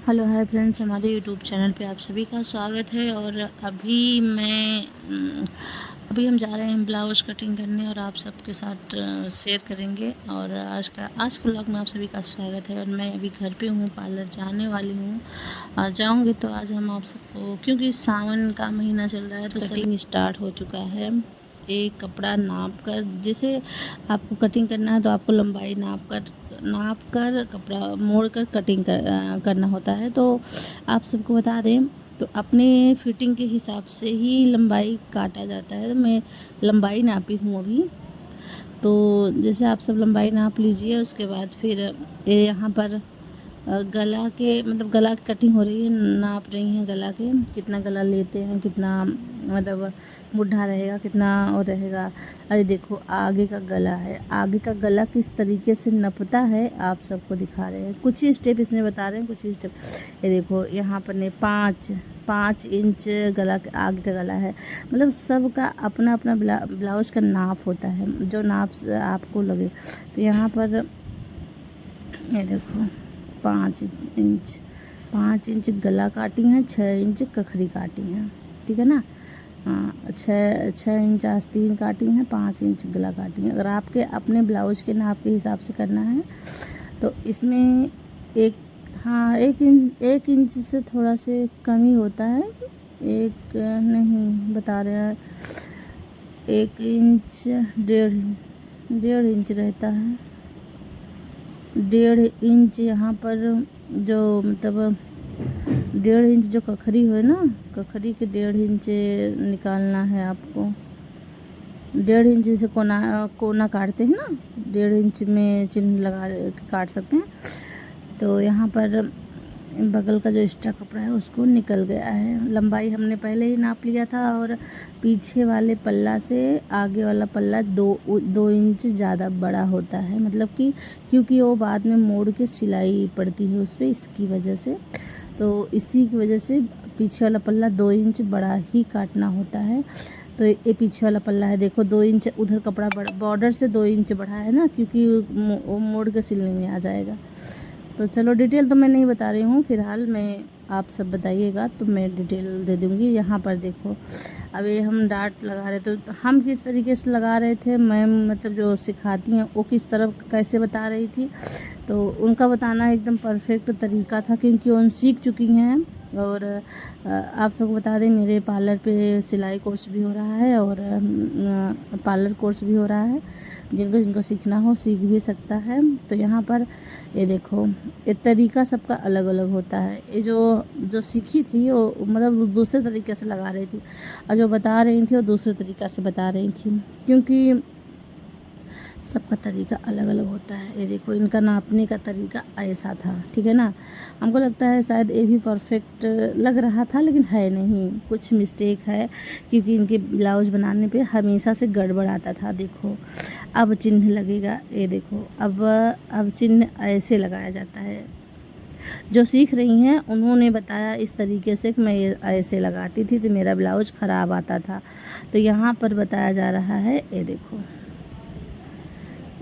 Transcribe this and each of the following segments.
Hello hi friends, हमारे YouTube channel पे आप सभी का स्वागत है। और अभी हम जा रहे हैं ब्लाउज़ कटिंग करने और आप सबके साथ शेयर करेंगे। और आज के व्लॉग में आप सभी का स्वागत है। और मैं अभी घर पे हूँ, पार्लर जाने वाली हूँ। जाऊँगी तो आज हम आप सबको, क्योंकि सावन का महीना चल रहा है तो कटिंग स्टार्ट हो चुका है। एक कपड़ा नाप कर, जैसे आपको कटिंग करना है तो आपको लंबाई नाप कर कपड़ा मोड़ कर कटिंग करना होता है। तो आप सबको बता दें, तो अपने फिटिंग के हिसाब से ही लंबाई काटा जाता है। तो मैं लंबाई नापी हूँ अभी। तो जैसे आप सब लंबाई नाप लीजिए, उसके बाद फिर यहाँ पर गला के गला की कटिंग हो रही है, नाप रही हैं गला के, कितना गला लेते हैं, कितना बुढ़ा रहेगा, कितना और रहेगा। अरे देखो, आगे का गला है, आगे का गला किस तरीके से नपता है आप सबको दिखा रहे हैं। कुछ ही स्टेप इसमें बता रहे हैं, कुछ ही स्टेप। ये देखो यहाँ पर ने 5 इंच गला आगे का गला है। सबका अपना अपना ब्लाउज का नाप होता है, जो नाप आपको लगे। तो यहाँ पर ये देखो 5 इंच गला काटी हैं, 6 इंच कखरी काटी हैं, ठीक है ना। हाँ, 6 इंच आस्तीन काटी हैं, 5 इंच गला काटी हैं। अगर आपके अपने ब्लाउज के नाप के हिसाब से करना है तो इसमें एक इंच से थोड़ा से कम ही होता है। एक नहीं बता रहे हैं, 1 इंच 1.5 इंच रहता है। 1.5 इंच यहाँ पर जो 1.5 इंच जो कखरी है ना, कखरी के 1.5 इंच निकालना है आपको। 1.5 इंच से कोना काटते हैं ना, 1.5 इंच में चिन्ह लगा के काट सकते हैं। तो यहाँ पर बगल का जो एक्स्ट्रा कपड़ा है उसको निकल गया है। लंबाई हमने पहले ही नाप लिया था, और पीछे वाले पल्ला से आगे वाला पल्ला 2 इंच ज़्यादा बड़ा होता है। क्योंकि वो बाद में मोड़ के सिलाई पड़ती है उस पर, इसकी वजह से। तो इसी की वजह से पीछे वाला पल्ला 2 इंच बड़ा ही काटना होता है। तो ये पीछे वाला पल्ला है, देखो 2 इंच उधर कपड़ा बॉर्डर से 2 इंच बढ़ा है ना, क्योंकि वो मोड़ के सिलने में आ जाएगा। तो चलो, डिटेल तो मैं नहीं बता रही हूँ फ़िलहाल, मैं आप सब बताइएगा तो मैं डिटेल दे दूँगी। यहाँ पर देखो, अभी हम डार्ट लगा रहे थे, तो हम किस तरीके से लगा रहे थे, मैम जो सिखाती हैं वो किस तरफ कैसे बता रही थी, तो उनका बताना एकदम परफेक्ट तरीका था, क्योंकि उन सीख चुकी हैं। और आप सबको बता दें, मेरे पार्लर पे सिलाई कोर्स भी हो रहा है और पार्लर कोर्स भी हो रहा है। जिनको सीखना हो सीख भी सकता है। तो यहाँ पर ये देखो, ये तरीका सबका अलग अलग होता है। ये जो सीखी थी वो दूसरे तरीके से लगा रही थी, और जो बता रही थी वो दूसरे तरीक़ा से बता रही थी, क्योंकि सबका तरीका अलग अलग होता है। ये देखो, इनका नापने का तरीका ऐसा था, ठीक है ना। हमको लगता है शायद ये भी परफेक्ट लग रहा था, लेकिन है नहीं, कुछ मिस्टेक है, क्योंकि इनके ब्लाउज बनाने पे हमेशा से गड़बड़ आता था। देखो अब चिन्ह लगेगा, ये देखो अब चिन्ह ऐसे लगाया जाता है। जो सीख रही हैं उन्होंने बताया इस तरीके से कि मैं ये ऐसे लगाती थी तो मेरा ब्लाउज ख़राब आता था। तो यहाँ पर बताया जा रहा है, ये देखो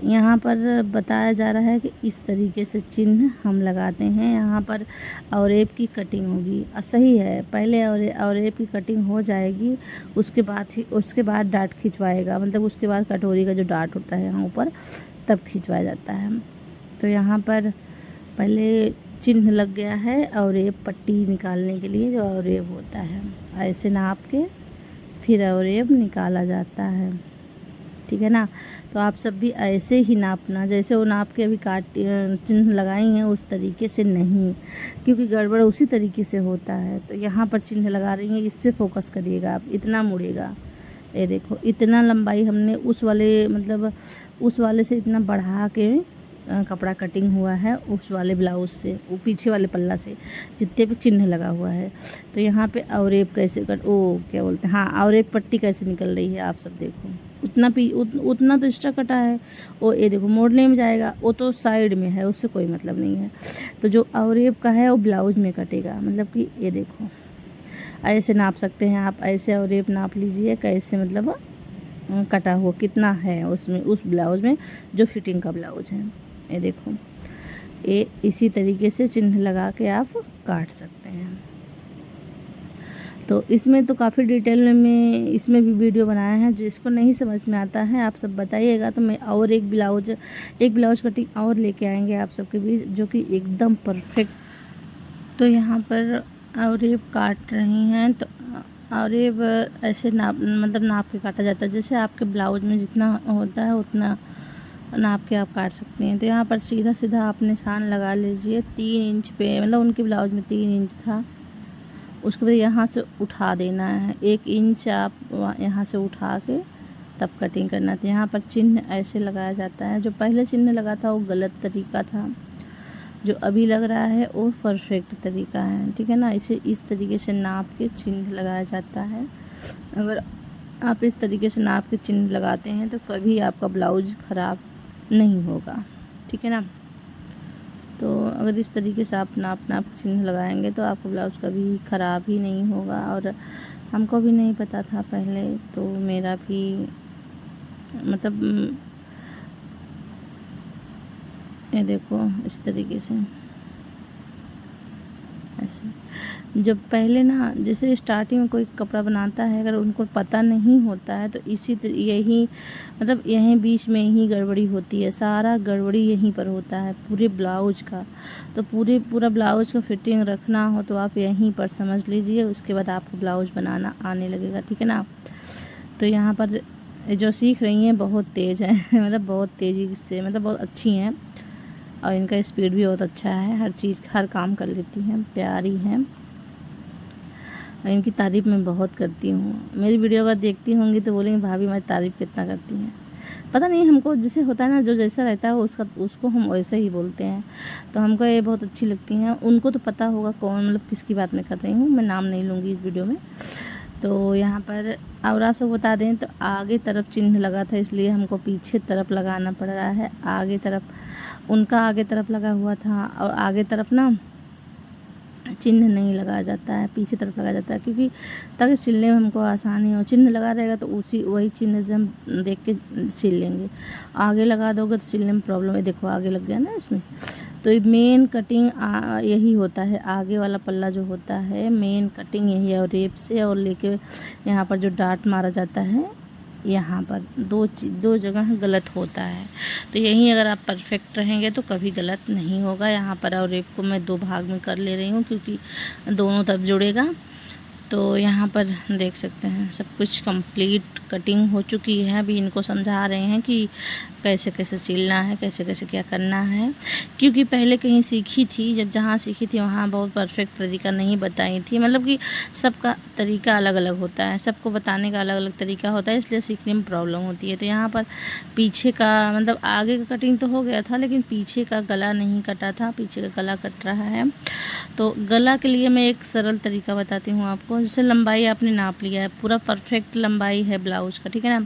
यहाँ पर बताया जा रहा है कि इस तरीके से चिन्ह हम लगाते हैं। यहाँ पर औरेप की कटिंग होगी, सही है, पहले औरेप की कटिंग हो जाएगी, उसके बाद डाट खिंचवाएगा, उसके बाद कटोरी का जो डाट होता है यहाँ ऊपर, तब खिंचवाया जाता है। तो यहाँ पर पहले चिन्ह लग गया है औरेप पट्टी निकालने के लिए, जो औरेप होता है ऐसे नाप के फिर औरेप निकाला जाता है, ठीक है ना। तो आप सब भी ऐसे ही नापना, जैसे वो नाप के अभी चिन्ह लगाई हैं उस तरीके से नहीं, क्योंकि गड़बड़ उसी तरीके से होता है। तो यहाँ पर चिन्ह लगा रही हैं, इस पर फोकस करिएगा आप, इतना मुड़ेगा। ये देखो, इतना लंबाई हमने उस वाले से इतना बढ़ा के कपड़ा कटिंग हुआ है, उस वाले ब्लाउज से, वो पीछे वाले पल्ला से जितने पे चिन्ह लगा हुआ है। तो यहाँ पे औरेप कैसे क्या बोलते हैं, हाँ, औरेप पट्टी कैसे निकल रही है आप सब देखो। उतना तो एक्स्ट्रा कटा है, वो ये देखो मोड़ने में जाएगा, वो तो साइड में है, उससे कोई मतलब नहीं है। तो जो औरेप का है वो ब्लाउज में कटेगा, कि ये देखो ऐसे नाप सकते हैं आप, ऐसे औरेप नाप लीजिए कैसे कटा हुआ कितना है उसमें, उस ब्लाउज में जो फिटिंग का ब्लाउज है। ये देखो ये इसी तरीके से चिन्ह लगा के आप काट सकते हैं। तो इसमें तो काफ़ी डिटेल में इसमें भी वीडियो बनाया है, जिसको नहीं समझ में आता है आप सब बताइएगा, तो मैं और एक ब्लाउज कटिंग और लेके आएंगे आप सबके बीच, जो कि एकदम परफेक्ट। तो यहाँ पर अवरेब काट रही हैं, तो अवरेब ऐसे नाप के काटा जाता है, जैसे आपके ब्लाउज में जितना होता है उतना नाप के आप काट सकती हैं। तो यहाँ पर सीधा सीधा आप निशान लगा लीजिए 3 इंच पे, मतलब उनके ब्लाउज में 3 इंच था, उसके बाद यहाँ से उठा देना है 1 इंच, आप यहाँ से उठा के तब कटिंग करना था। यहाँ पर चिन्ह ऐसे लगाया जाता है, जो पहले चिन्ह लगा था वो गलत तरीका था, जो अभी लग रहा है वो परफेक्ट तरीका है, ठीक है ना। इसे इस तरीके से नाप के चिन्ह लगाया जाता है। अगर आप इस तरीके से नाप के चिन्ह लगाते हैं तो कभी आपका ब्लाउज ख़राब नहीं होगा, ठीक है ना। तो अगर इस तरीके से आप नाप चिन्ह लगाएंगे तो आपका ब्लाउज कभी ख़राब ही नहीं होगा। और हमको भी नहीं पता था पहले, तो मेरा भी मतलब ये देखो इस तरीके से ऐसे। जब पहले ना जैसे स्टार्टिंग में कोई कपड़ा बनाता है, अगर उनको पता नहीं होता है तो यही मतलब यहीं बीच में ही गड़बड़ी होती है, सारा गड़बड़ी यहीं पर होता है पूरे ब्लाउज का। तो पूरा ब्लाउज का फिटिंग रखना हो तो आप यहीं पर समझ लीजिए, उसके बाद आपको ब्लाउज बनाना आने लगेगा, ठीक है ना। तो यहाँ पर जो सीख रही हैं बहुत तेज़ है मतलब बहुत तेज़ी से, मतलब बहुत अच्छी हैं, और इनका स्पीड भी बहुत अच्छा है, हर चीज़ हर काम कर लेती हैं, प्यारी हैं, और इनकी तारीफ़ मैं बहुत करती हूँ। मेरी वीडियो अगर देखती होंगी तो बोलेंगी भाभी हमारी तारीफ़ कितना करती हैं। पता नहीं, हमको जैसे होता है ना, जो जैसा रहता है उसको हम वैसे ही बोलते हैं, तो हमको ये बहुत अच्छी लगती हैं। उनको तो पता होगा कौन, मतलब किसकी बात मैं कर रही हूँ, मैं नाम नहीं लूँगी इस वीडियो में। तो यहाँ पर और आप सब बता दें तो आगे तरफ चिन्ह लगा था, इसलिए हमको पीछे तरफ लगाना पड़ रहा है। आगे तरफ उनका आगे तरफ लगा हुआ था, और आगे तरफ ना चिन्ह नहीं लगाया जाता है, पीछे तरफ लगाया जाता है, क्योंकि ताकि सिलने में हमको आसानी हो। चिन्ह लगा रहेगा तो वही चिन्ह से हम देख के सिल लेंगे। आगे लगा दोगे तो सिलने में प्रॉब्लम है। देखो आगे लग गया ना इसमें। तो मेन कटिंग यही होता है, आगे वाला पल्ला जो होता है मेन कटिंग यही है, और रेप से और लेके यहाँ पर जो डाट मारा जाता है, यहाँ पर दो जगह गलत होता है। तो यहीं अगर आप परफेक्ट रहेंगे तो कभी गलत नहीं होगा। यहाँ पर और रेप को मैं 2 भाग में कर ले रही हूँ, क्योंकि दोनों तरफ जुड़ेगा। तो यहाँ पर देख सकते हैं सब कुछ कंप्लीट कटिंग हो चुकी है। अभी इनको समझा रहे हैं कि कैसे कैसे सिलना है, कैसे कैसे क्या करना है, क्योंकि पहले कहीं सीखी थी, जहाँ सीखी थी वहाँ बहुत परफेक्ट तरीका नहीं बताई थी। मतलब कि सबका तरीका अलग अलग होता है, सबको बताने का अलग अलग तरीका होता है, इसलिए सीखने में प्रॉब्लम होती है। तो यहाँ पर पीछे का मतलब आगे का कटिंग तो हो गया था, लेकिन पीछे का गला नहीं कटा था, पीछे का गला कट रहा है। तो गला के लिए मैं एक सरल तरीका बताती हूँ आपको। जैसे लंबाई आपने नाप लिया है, पूरा परफेक्ट लंबाई है ब्लाउज का, ठीक है ना।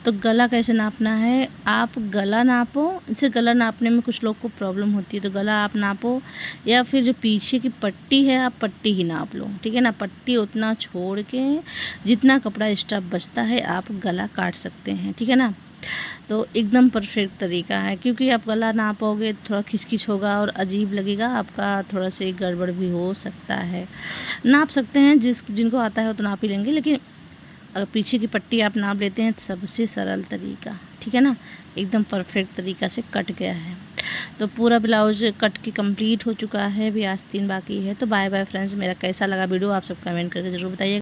तो गला कैसे नापना है, आप गला नापो। इसे गला नापने में कुछ लोग को प्रॉब्लम होती है, तो गला आप नापो, या फिर जो पीछे की पट्टी है आप पट्टी ही नाप लो, ठीक है ना। पट्टी उतना छोड़ के जितना कपड़ा एक्स्ट्रा बचता है आप गला काट सकते हैं, ठीक है ना। तो एकदम परफेक्ट तरीका है, क्योंकि आप गला नापोगे थोड़ा खिचखिच होगा और अजीब लगेगा आपका, थोड़ा से गड़बड़ भी हो सकता है। नाप सकते हैं, जिनको आता है वो तो नाप ही लेंगे, लेकिन अगर पीछे की पट्टी आप नाप लेते हैं तो सबसे सरल तरीका, ठीक है ना, एकदम परफेक्ट तरीका से कट गया है। तो पूरा ब्लाउज कट के कंप्लीट हो चुका है, अभी आज 3 बाकी है। तो बाय बाय फ्रेंड्स, मेरा कैसा लगा वीडियो आप सब कमेंट करके ज़रूर बताइए।